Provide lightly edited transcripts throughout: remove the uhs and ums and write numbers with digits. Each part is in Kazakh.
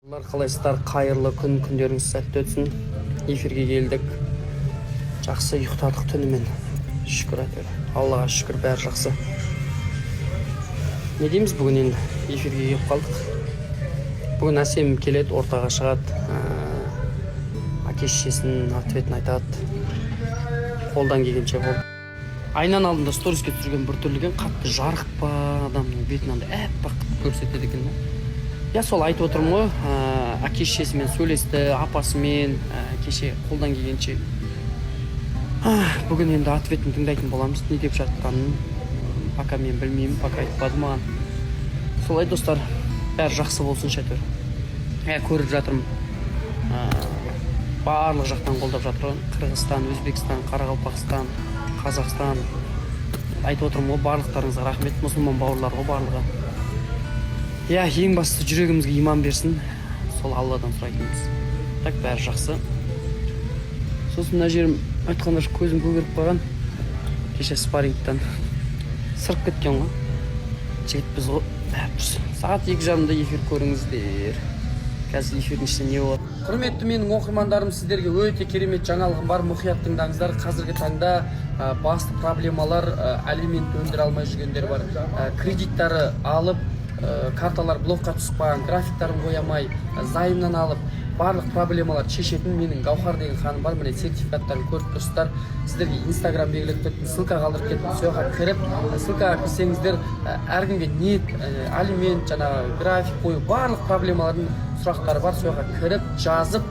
Қалайсыздар, қайырлы күн, күндеріңіз сәтті өтсін. Эфирге келдік. Жақсы ұйықтадық түнімен. Шүкір әйтеуір. Аллаға шүкір, бәрі жақсы. Не дейміз бүгін енді? Эфирге келіп қалдық. Бүгін Әсем келеді, ортаға шығады. Әке-шешесінің ответін айтады. Қолдан келгенше болды. Айнан алдында сториске түсірген бір түрліген қатты жарық па, адамның бетін андай әппақ көрсетеді екен. Я сол айтып отырмын ғой, әке-шешесімен сөйлесті, апасымен, кеше қолдан келгенше. Бүгін енді ответін тыңдайтын боламыз, не деп жатқанын. Пока мен білмеймін, пока айтпады маған. Солай достар, бәрі жақсы болсын шәйтөр. Көріп жатырмын. Барлық жақтан қолдап жатыр. Қырғызстан, Өзбекстан, Қарақалпақстан, Қазақстан. Айтып отырмын ғой, барлықтарыңызға рахмет, мұсылман бауырларға барлығы. Ең басты жүрегімізге иман берсін. Сол Алладан сұрайтынбыз. Так, бәрі жақсы. Сосын мына жерім айтқанда көзім көгеріп қойған. Кеше спаррингтан сырып кеткен ғой. Жігітпіз ғой. Сағат 2:30-да эфир көріңіздер. Қазір эфирдің ішінде не болады? Құрметті менің оқырмандарым, сіздерге өте керемет жаңалығым бар. Мұқият тыңдаңыздар. Қазіргі таңда басты проблемалар алимент өндіре алмай жүргендер бар. Кредиттары алып, карталар блокқа түсіп қойған, графиктарын қоймай, займнан алып, барлық проблемалар шешетін менің Гаухар деген ханым бар. Міне сертификаттарын көріп тұрсыздар. Сіздерге инстаграм белгілеп кеттім, ссылка қалдырып кеттім. Сояққа кіріп, ссылкаға кірсеңіздер, әркімге нет, алимент, жаңағы график қою, барлық проблемалардың сұрақтары бар. Сояққа кіріп, жазып,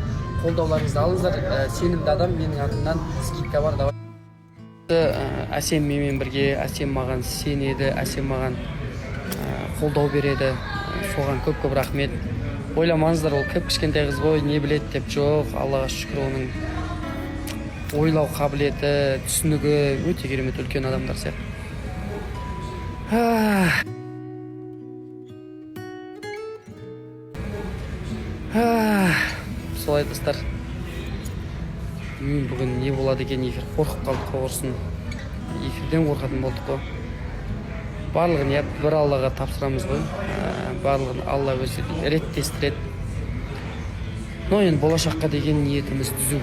қолдауларыңызды алыңыздар. Сенімді адам, менің атымнан скидка бар. Әсем менімен бірге, Әсем маған сенеді, Әсем маған қолдау береді. Соған көп-көп рахмет. Ойламаңыздар, ол кішкентай қыз ғой, не біледі деп жоқ. Аллаға шүкір, оның ойлау қабілеті, түсінігі өте керемет, үлкен адамдар сияқты. Солай достар. Бүгін не болады екен, эфир қорқып қалдық қорсын. Эфирден қорқатын болдық қой. Барлығын бір Аллаға тапсырамыз ғой. Барлығын Алла өзі реттестіреді. Но енді болашаққа деген ниетіміз түзу.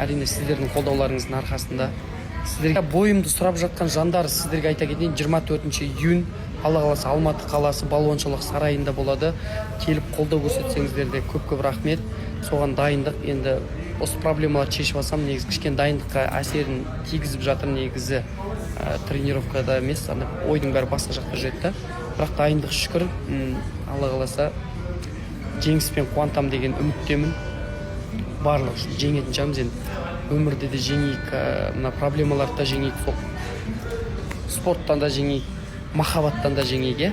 Әрине сіздердің қолдауларыңыздың арқасында. Сіздерге бойымды сұрап жатқан жандар, сіздерге айта кетейін, 24 июнь Алла қаласы Алматы қаласы балуаншылық сарайында болады. Келіп қолдау көрсетсеңіздер де көп-көп рахмет. Соған дайындық. Енді осы проблемаларды шешіп алсам, негізі кішкене дайындыққа әсерін тигізіп жатыр. Негізі тренировкада емес, ойдың бәрі басқа жақта жүреді. Бірақ дайындық шүкір, Алла қаласа жеңіспен қуантам деген үміттемін. Барлық жеңетін шығармыз енді. Өмірде де жеңейік, мына проблемаларды да жеңейік, спорттан да жеңейік, махаббаттан да жеңейік.